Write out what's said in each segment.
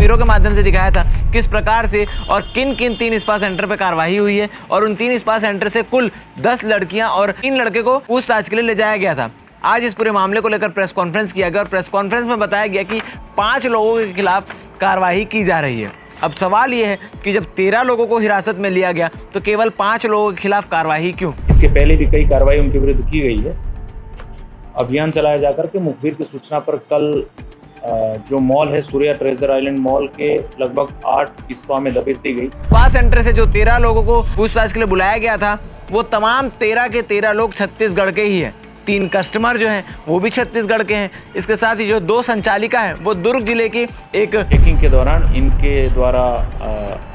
तस्वीरों के माध्यम से दिखाया था किस प्रकार से और किन किन 3 स्पा सेंटर पर कार्रवाई हुई है और उन 3 स्पा सेंटर से कुल 10 लड़कियां और 3 लड़के को पूछताछ के लिए ले जाया गया था। आज इस पूरे मामले को लेकर प्रेस कॉन्फ्रेंस किया गया और प्रेस कॉन्फ्रेंस में बताया गया कि 5 लोगों के खिलाफ कार्रवाई की जा रही है। अब सवाल ये है कि जब 13 लोगों को हिरासत में लिया गया तो केवल 5 लोगों के खिलाफ कार्रवाई क्यों? इसके पहले भी कई कार्रवाई उनके विरुद्ध की गई है। अभियान चलाया जाकर के मुखबिर की सूचना पर कल जो मॉल है सूर्या ट्रेजर आइलैंड मॉल के लगभग 8 स्पा में दबिश दी गई। स्पा सेंटर से जो 13 लोगों को पूछताछ के लिए बुलाया गया था वो तमाम 13 के 13 लोग छत्तीसगढ़ के ही हैं। 3 कस्टमर जो हैं वो भी छत्तीसगढ़ के हैं। इसके साथ ही जो 2 संचालिका हैं वो दुर्ग जिले की एक चेकिंग के दौरान इनके द्वारा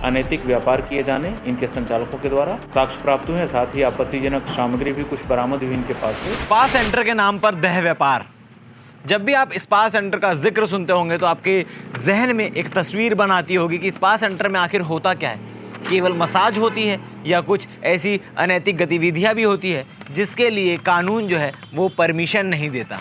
अनैतिक व्यापार किए जाने इनके संचालकों के द्वारा साक्ष्य प्राप्त हुए हैं। साथ ही आपत्तिजनक सामग्री भी कुछ बरामद हुई इनके पास से। स्पा सेंटर के नाम पर देह व्यापार। जब भी आप स्पा सेंटर का जिक्र सुनते होंगे तो आपके जहन में एक तस्वीर बनाती होगी कि स्पा सेंटर में आखिर होता क्या है। केवल मसाज होती है या कुछ ऐसी अनैतिक गतिविधियां भी होती है जिसके लिए कानून जो है वो परमिशन नहीं देता।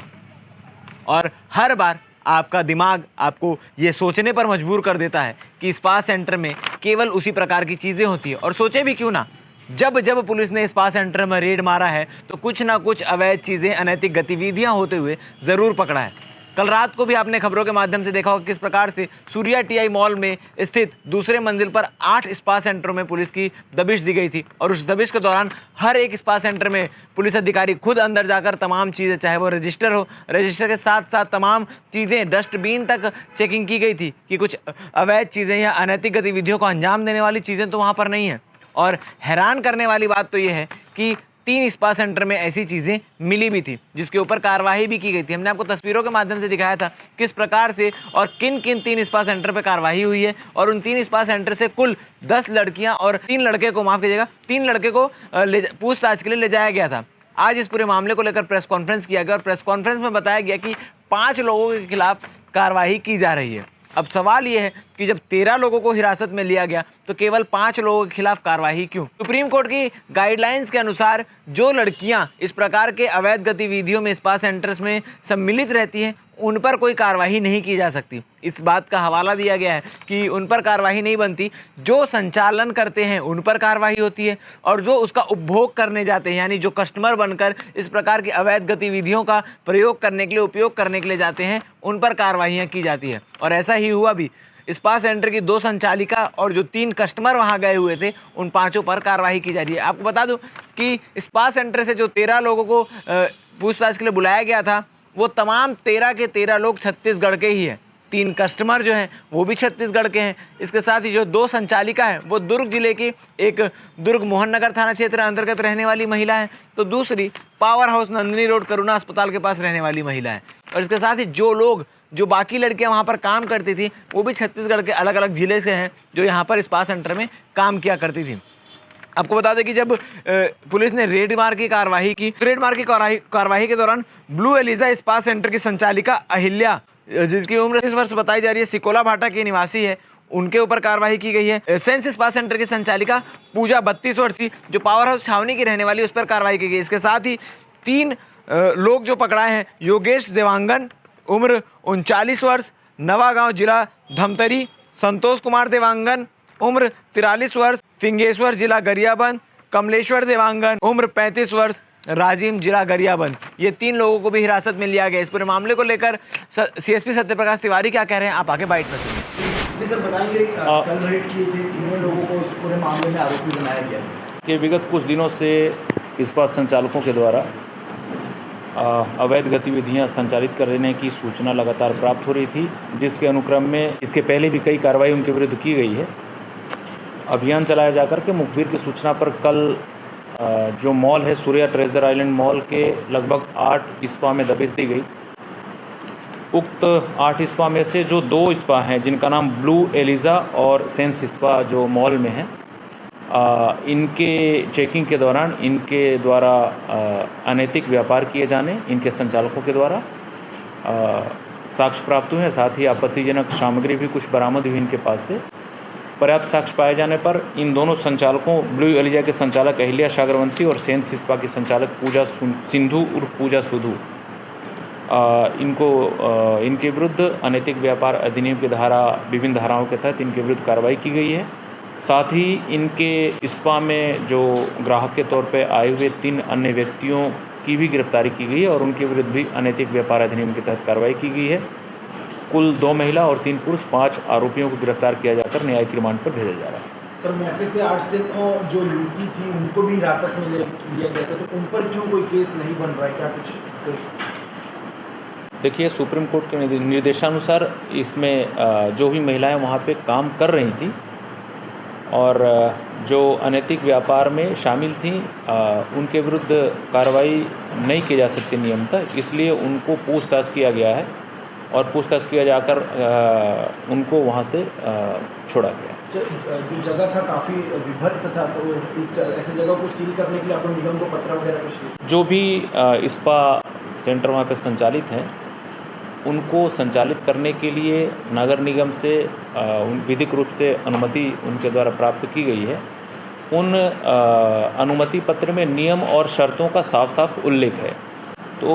और हर बार आपका दिमाग आपको ये सोचने पर मजबूर कर देता है कि स्पा सेंटर में केवल उसी प्रकार की चीज़ें होती है। और सोचे भी क्यों ना, जब जब पुलिस ने स्पा सेंटर में रेड मारा है तो कुछ ना कुछ अवैध चीज़ें, अनैतिक गतिविधियां होते हुए ज़रूर पकड़ा है। कल रात को भी आपने खबरों के माध्यम से देखा होगा किस प्रकार से सूर्या टीआई मॉल में स्थित दूसरे मंजिल पर 8 स्पा सेंटरों में पुलिस की दबिश दी गई थी। और उस दबिश के दौरान हर एक स्पा सेंटर में पुलिस अधिकारी खुद अंदर जाकर तमाम चीज़ें, चाहे वो रजिस्टर हो, रजिस्टर के साथ साथ तमाम चीज़ें, डस्टबिन तक चेकिंग की गई थी कि कुछ अवैध चीज़ें या अनैतिक गतिविधियों को अंजाम देने वाली चीज़ें तो वहाँ पर नहीं हैं। और हैरान करने वाली बात तो ये है कि 3 स्पा सेंटर में ऐसी चीज़ें मिली भी थी जिसके ऊपर कार्रवाई भी की गई थी। हमने आपको तस्वीरों के माध्यम से दिखाया था किस प्रकार से और किन किन 3 स्पा सेंटर पर कार्रवाई हुई है और उन 3 स्पा सेंटर से कुल 10 लड़कियां और 3 लड़के को, माफ़ कीजिएगा, 3 लड़के को पूछताछ के लिए ले जाया गया था। आज इस पूरे मामले को लेकर प्रेस कॉन्फ्रेंस किया गया और प्रेस कॉन्फ्रेंस में बताया गया कि 5 लोगों के खिलाफ कार्रवाई की जा रही है। अब सवाल ये है कि जब 13 लोगों को हिरासत में लिया गया तो केवल 5 लोगों के खिलाफ कार्रवाई क्यों? सुप्रीम कोर्ट की गाइडलाइंस के अनुसार जो लड़कियां इस प्रकार के अवैध गतिविधियों में स्पा सेंटर्स में सम्मिलित रहती हैं उन पर कोई कार्रवाई नहीं की जा सकती। इस बात का हवाला दिया गया है कि उन पर कार्रवाई नहीं बनती, जो संचालन करते हैं उन पर कार्रवाई होती है और जो उसका उपभोग करने जाते हैं, यानी जो कस्टमर बनकर इस प्रकार की अवैध गतिविधियों का प्रयोग करने के लिए, उपयोग करने के लिए जाते हैं, उन पर कार्रवाइयाँ की जाती है। और ऐसा ही हुआ भी। स्पा सेंटर की 2 संचालिका और जो 3 कस्टमर वहां गए हुए थे उन 5 पर कार्रवाई की जा रही है। आपको बता दूं कि स्पा सेंटर से जो 13 लोगों को पूछताछ के लिए बुलाया गया था वो तमाम 13 के 13 लोग छत्तीसगढ़ के ही हैं। 3 कस्टमर जो हैं वो भी छत्तीसगढ़ के हैं। इसके साथ ही जो 2 संचालिका हैं वो दुर्ग जिले की एक दुर्ग मोहन नगर थाना क्षेत्र अंतर्गत रहने वाली महिला है, तो दूसरी पावर हाउस नंदिनी रोड करुणा अस्पताल के पास रहने वाली महिला है। और इसके साथ ही जो बाकी लड़कियां वहां पर काम करती थी वो भी छत्तीसगढ़ के अलग अलग ज़िले से हैं जो यहाँ पर स्पा सेंटर में काम किया करती थी। आपको बता दें कि जब पुलिस ने रेड मार की कार्रवाई की, रेड मार की कार्रवाई के दौरान ब्लू एलिजा स्पा सेंटर की संचालिका अहिल्या, जिसकी उम्र 30 वर्ष बताई जा रही है, सिकोला भाटा की निवासी है, उनके ऊपर कार्रवाई की गई है। सेंस स्पा सेंटर की संचालिका पूजा 32 वर्ष की, जो पावर हाउस छावनी की रहने वाली, उस पर कार्रवाई की गई। इसके साथ ही 3 लोग जो पकड़ाए हैं, योगेश देवांगन, उम्र 39 वर्ष, नवागांव जिला धमतरी, संतोष कुमार देवांगन, उम्र 43 वर्ष, फिंगेश्वर जिला गरियाबंद, कमलेश्वर देवांगन, उम्र 35 वर्ष, राजिम जिला गरियाबंद। ये 3 लोगों को भी हिरासत में लिया गया। इस पूरे मामले को लेकर सीएसपी सत्यप्रकाश तिवारी क्या कह रहे हैं, आप आगे बाइट में सुनिए। जी सर, बताएंगे कल रेड किए थे, कितने लोगों को उस पूरे मामले में आरोपी बनाया गया कि विगत कुछ दिनों से स्पा संचालकों के द्वारा अवैध गतिविधियां संचालित करने की सूचना लगातार प्राप्त हो रही थी, जिसके अनुक्रम में इसके पहले भी कई कार्रवाई उनके विरुद्ध की गई है। अभियान चलाया जाकर के मुखबिर की सूचना पर कल जो मॉल है सूर्या ट्रेजर आइलैंड मॉल के लगभग 8 स्पा में दबिश दी गई। उक्त 8 स्पा में से जो 2 स्पा हैं जिनका नाम ब्लू एलिजा और सेंस स्पा जो मॉल में है, इनके चेकिंग के दौरान इनके द्वारा अनैतिक व्यापार किए जाने इनके संचालकों के द्वारा साक्ष्य प्राप्त हुए हैं। साथ ही आपत्तिजनक सामग्री भी कुछ बरामद हुई इनके पास से। पर्याप्त साक्ष्य पाए जाने पर इन दोनों संचालकों, ब्लू एलिजा के संचालक अहिल्या सागरवंशी और सेंस स्पा की संचालक पूजा सिंधु उर्फ पूजा सुधू इनके विरुद्ध अनैतिक व्यापार अधिनियम की विभिन्न धाराओं के तहत इनके विरुद्ध कार्रवाई की गई है। साथ ही इनके स्पा में जो ग्राहक के तौर पे आए हुए 3 अन्य व्यक्तियों की भी गिरफ्तारी की गई है और उनके विरुद्ध भी अनैतिक व्यापार अधिनियम के तहत कार्रवाई की गई है। कुल 2 महिला और 3 पुरुष 5 आरोपियों को गिरफ्तार किया जाकर न्यायिक रिमांड पर भेजा जा रहा है। सर, मौके से 8 से 9 जो युवती थी उनको भी हिरासत में लिया गया था, तो उन पर क्यों कोई केस नहीं बन रहा है, क्या कुछ इस पर? देखिए, सुप्रीम कोर्ट के निर्देशानुसार इसमें जो भी महिलाएं वहाँ पे काम कर रही थी और जो अनैतिक व्यापार में शामिल थीं उनके विरुद्ध कार्रवाई नहीं की जा सकती नियमतः, इसलिए उनको पूछताछ किया गया है और पूछताछ किया जाकर उनको वहाँ से छोड़ा गया। जो जगह था काफ़ी विभत्स था, तो ऐसे जगह को सील करने के लिए अपन निगम को पत्र वगैरह कुछ? जो भी स्पा सेंटर वहाँ पे संचालित हैं उनको संचालित करने के लिए नगर निगम से विधिक रूप से अनुमति उनके द्वारा प्राप्त की गई है। उन अनुमति पत्र में नियम और शर्तों का साफ साफ उल्लेख है। तो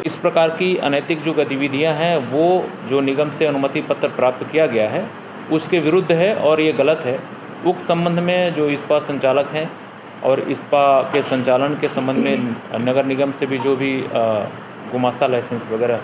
इस प्रकार की अनैतिक जो गतिविधियां हैं वो जो निगम से अनुमति पत्र प्राप्त किया गया है उसके विरुद्ध है और ये गलत है। उक्त संबंध में जो स्पा संचालक हैं और स्पा के संचालन के संबंध में नगर निगम से भी जो भी गुमास्ता लाइसेंस वगैरह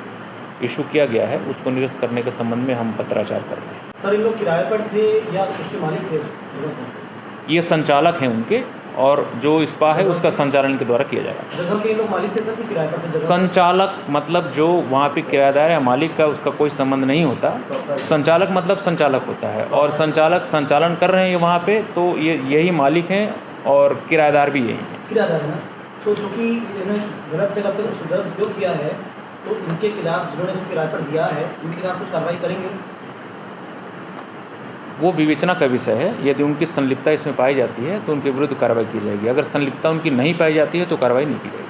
इशू किया गया है उसको निरस्त करने के संबंध में हम पत्राचार कर रहे हैं। सर, इन लोग किराए पर थे या उसके मालिक थे? ये संचालक हैं उनके, और जो स्पा है उसका संचालन इनके द्वारा किया जा रहा है। जगह के लोग मालिक थे सर कि किराए पर थे? संचालक मतलब जो वहाँ पे किराएदार या मालिक का उसका कोई संबंध नहीं होता। संचालक मतलब संचालक होता है और संचालक संचालन कर रहे हैं वहाँ पे, तो ये यही मालिक हैं और किराएदार भी यही हैं। किराएदार है ना, तो जो कि इन्होंने गलत जगह पर सुधार उपयोग किया है, तो इनके खिलाफ जिन्होंने किराए पर दिया है उनके खिलाफ कुछ कार्रवाई करेंगे? वो विवेचना का विषय है। यदि उनकी संलिप्तता इसमें पाई जाती है तो उनके विरुद्ध कार्रवाई की जाएगी। अगर संलिप्तता उनकी नहीं पाई जाती है तो कार्रवाई नहीं की जाएगी।